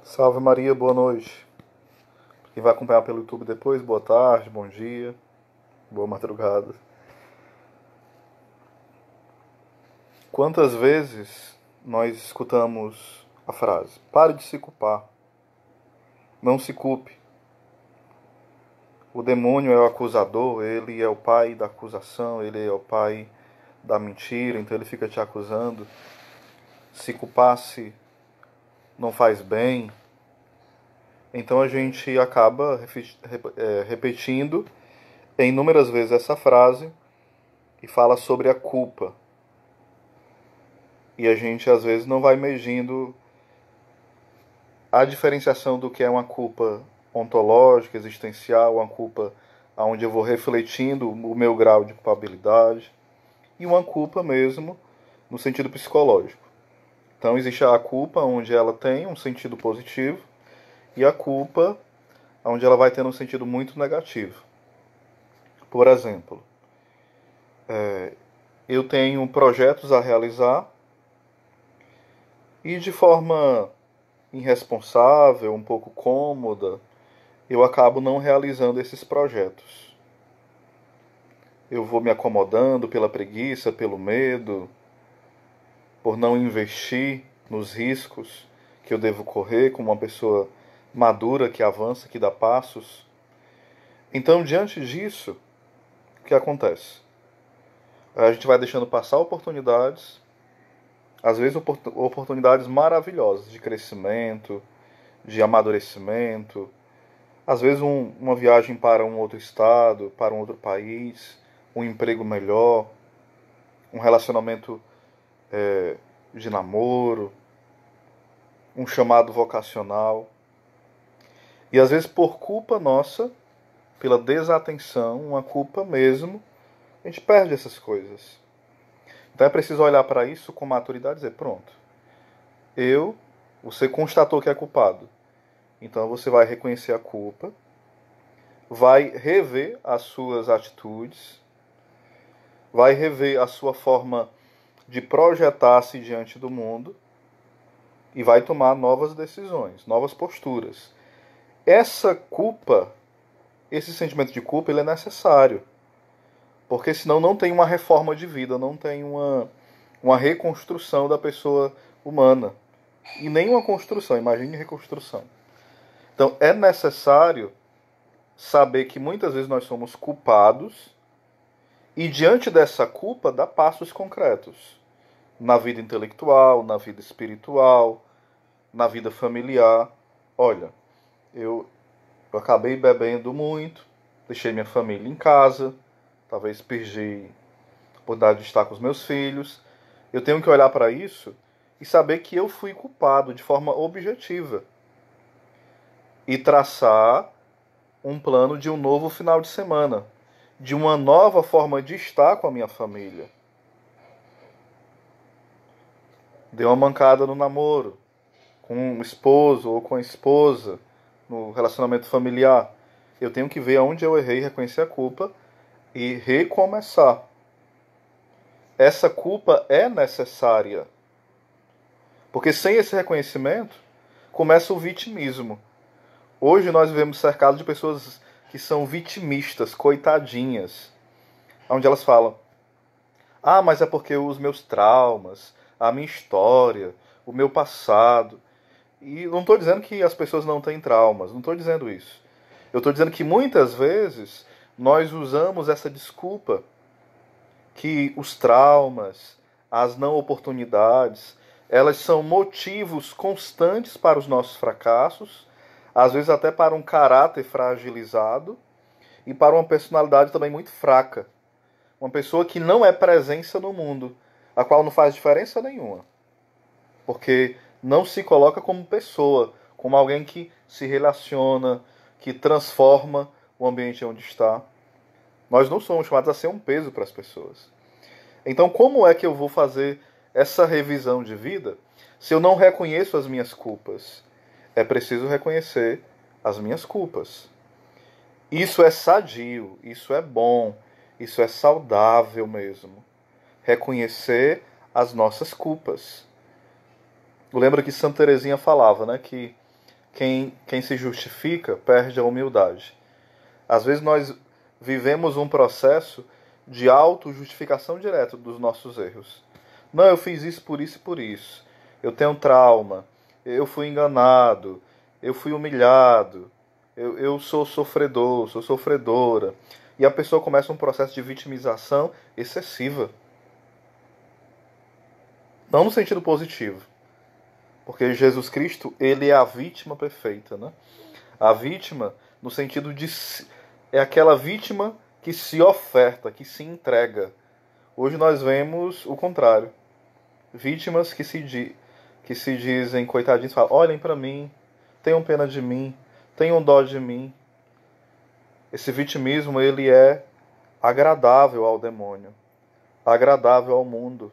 Salve Maria, boa noite. Quem vai acompanhar pelo YouTube depois, boa tarde, bom dia, boa madrugada. Quantas vezes nós escutamos a frase: pare de se culpar, não se culpe. O demônio é o acusador, ele é o pai da acusação, ele é o pai da mentira, então ele fica te acusando. Se culpar-se não faz bem. Então a gente acaba repetindo inúmeras vezes essa frase e fala sobre a culpa. E a gente às vezes não vai medindo a diferenciação do que é uma culpa ontológica, existencial, uma culpa onde eu vou refletindo o meu grau de culpabilidade, e uma culpa mesmo no sentido psicológico. Então existe a culpa onde ela tem um sentido positivo e a culpa onde ela vai ter um sentido muito negativo. Por exemplo, eu tenho projetos a realizar e de forma irresponsável, um pouco cômoda, eu acabo não realizando esses projetos. Eu vou me acomodando pela preguiça, pelo medo, por não investir nos riscos que eu devo correr como uma pessoa madura que avança, que dá passos. Então, diante disso, o que acontece? A gente vai deixando passar oportunidades, às vezes oportunidades maravilhosas de crescimento, de amadurecimento, às vezes uma viagem para um outro estado, para um outro país, um emprego melhor, um relacionamento de namoro, um chamado vocacional. E às vezes por culpa nossa, pela desatenção, uma culpa mesmo, a gente perde essas coisas. Então é preciso olhar para isso com maturidade e dizer, pronto, você constatou que é culpado. Então você vai reconhecer a culpa, vai rever as suas atitudes, vai rever a sua forma de projetar-se diante do mundo e vai tomar novas decisões, novas posturas. Essa culpa, esse sentimento de culpa, ele é necessário. Porque senão não tem uma reforma de vida, não tem uma reconstrução da pessoa humana. E nem uma construção, imagine reconstrução. Então é necessário saber que muitas vezes nós somos culpados e diante dessa culpa dar passos concretos. Na vida intelectual, na vida espiritual, na vida familiar. Olha, eu acabei bebendo muito, deixei minha família em casa, talvez perdi a oportunidade de estar com os meus filhos. Eu tenho que olhar para isso e saber que eu fui culpado de forma objetiva. E traçar um plano de um novo final de semana, de uma nova forma de estar com a minha família. Deu uma mancada no namoro, com o esposo ou com a esposa, no relacionamento familiar. Eu tenho que ver onde eu errei, reconhecer a culpa e recomeçar. Essa culpa é necessária. Porque sem esse reconhecimento, começa o vitimismo. Hoje nós vivemos cercados de pessoas que são vitimistas, coitadinhas. Onde elas falam, mas é porque os meus traumas, a minha história, o meu passado. E não estou dizendo que as pessoas não têm traumas, não estou dizendo isso. Eu estou dizendo que muitas vezes nós usamos essa desculpa que os traumas, as não oportunidades, elas são motivos constantes para os nossos fracassos, às vezes até para um caráter fragilizado e para uma personalidade também muito fraca. Uma pessoa que não é presença no mundo, a qual não faz diferença nenhuma. Porque não se coloca como pessoa, como alguém que se relaciona, que transforma o ambiente onde está. Nós não somos chamados a ser um peso para as pessoas. Então, como é que eu vou fazer essa revisão de vida se eu não reconheço as minhas culpas? É preciso reconhecer as minhas culpas. Isso é sadio, isso é bom, isso é saudável mesmo. Reconhecer as nossas culpas. Eu lembro que Santa Teresinha falava, né, que quem se justifica perde a humildade. Às vezes nós vivemos um processo de auto-justificação direta dos nossos erros. Não, eu fiz isso e por isso. Eu tenho trauma, eu fui enganado, eu fui humilhado, eu sou sofredor, sou sofredora. E a pessoa começa um processo de vitimização excessiva. Não no sentido positivo. Porque Jesus Cristo, ele é a vítima perfeita, né? A vítima no sentido de... é aquela vítima que se oferta, que se entrega. Hoje nós vemos o contrário. Vítimas que se dizem coitadinhos, falam, olhem para mim, tenham pena de mim, tenham dó de mim. Esse vitimismo, ele é agradável ao demônio, agradável ao mundo,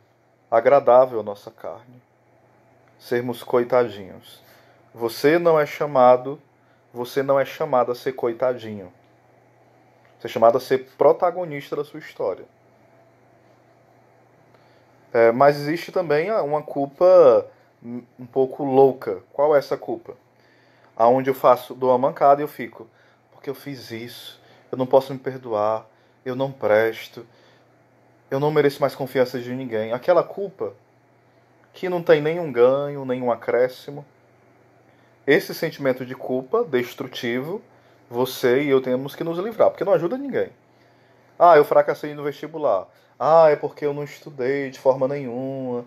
agradável à nossa carne. Sermos coitadinhos. Você não é chamado a ser coitadinho. Você é chamado a ser protagonista da sua história. Mas existe também uma culpa um pouco louca. Qual é essa culpa? Aonde eu dou uma mancada e eu fico, porque eu fiz isso, eu não posso me perdoar, eu não presto, eu não mereço mais confiança de ninguém. Aquela culpa que não tem nenhum ganho, nenhum acréscimo. Esse sentimento de culpa destrutivo, você e eu temos que nos livrar, porque não ajuda ninguém. Ah, eu fracassei no vestibular. Ah, é porque eu não estudei de forma nenhuma.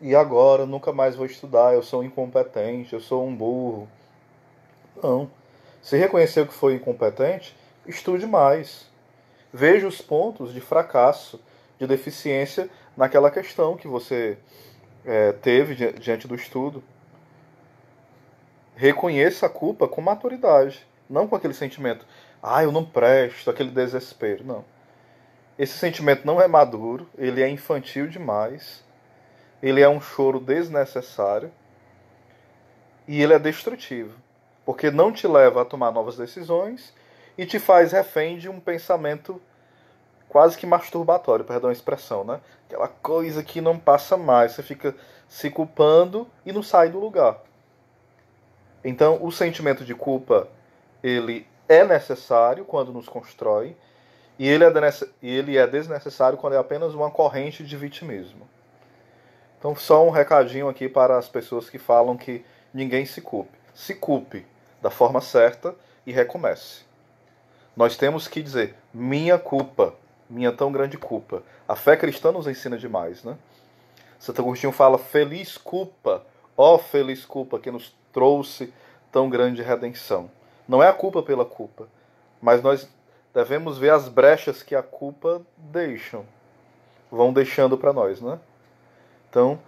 E agora eu nunca mais vou estudar, eu sou incompetente, eu sou um burro. Não. Se reconheceu que foi incompetente, estude mais. Veja os pontos de fracasso, de deficiência naquela questão que você teve diante do estudo. Reconheça a culpa com maturidade, não com aquele sentimento, ah, eu não presto, aquele desespero. Não. Esse sentimento não é maduro, ele é infantil demais, ele é um choro desnecessário e ele é destrutivo, porque não te leva a tomar novas decisões e te faz refém de um pensamento quase que masturbatório, perdão a expressão, né? Aquela coisa que não passa mais, você fica se culpando e não sai do lugar. Então, o sentimento de culpa, ele é necessário quando nos constrói, e ele é desnecessário quando é apenas uma corrente de vitimismo. Então, só um recadinho aqui para as pessoas que falam que ninguém se culpe. Se culpe da forma certa e recomece. Nós temos que dizer, minha culpa, minha tão grande culpa. A fé cristã nos ensina demais, né? Santo Agostinho fala, feliz culpa, ó feliz culpa que nos trouxe tão grande redenção. Não é a culpa pela culpa, mas nós devemos ver as brechas que a culpa vão deixando para nós, né? Então,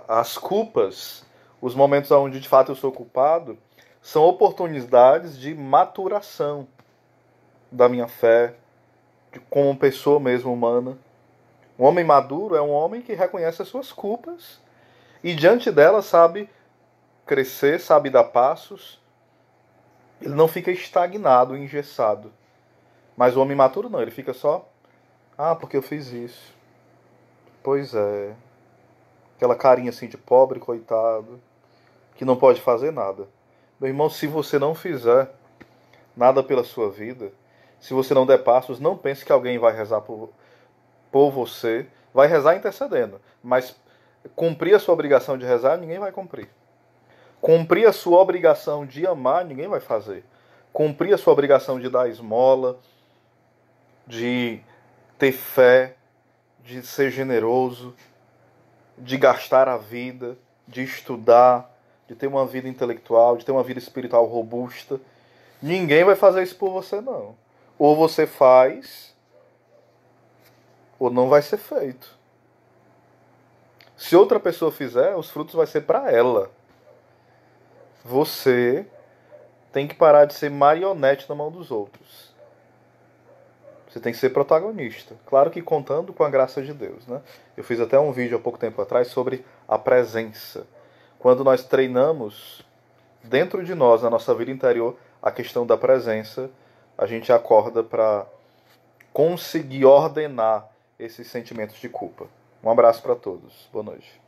as culpas, os momentos onde de fato eu sou culpado, são oportunidades de maturação da minha fé, como pessoa mesmo humana. Um homem maduro é um homem que reconhece as suas culpas e diante delas sabe crescer, sabe dar passos. Ele não fica estagnado, engessado. Mas o homem maturo não, ele fica só, porque eu fiz isso. Pois é. Aquela carinha assim de pobre, coitado, que não pode fazer nada. Meu irmão, se você não fizer nada pela sua vida, se você não der passos, não pense que alguém vai rezar por você. Vai rezar intercedendo, mas cumprir a sua obrigação de rezar, ninguém vai cumprir. Cumprir a sua obrigação de amar, ninguém vai fazer. Cumprir a sua obrigação de dar esmola, de ter fé, de ser generoso, de gastar a vida, de estudar, de ter uma vida intelectual, de ter uma vida espiritual robusta. Ninguém vai fazer isso por você, não. Ou você faz, ou não vai ser feito. Se outra pessoa fizer, os frutos vai ser para ela. Você tem que parar de ser marionete na mão dos outros. Você tem que ser protagonista. Claro que contando com a graça de Deus, né? Eu fiz até um vídeo há pouco tempo atrás sobre a presença. Quando nós treinamos dentro de nós, na nossa vida interior, a questão da presença, a gente acorda para conseguir ordenar esses sentimentos de culpa. Um abraço para todos. Boa noite.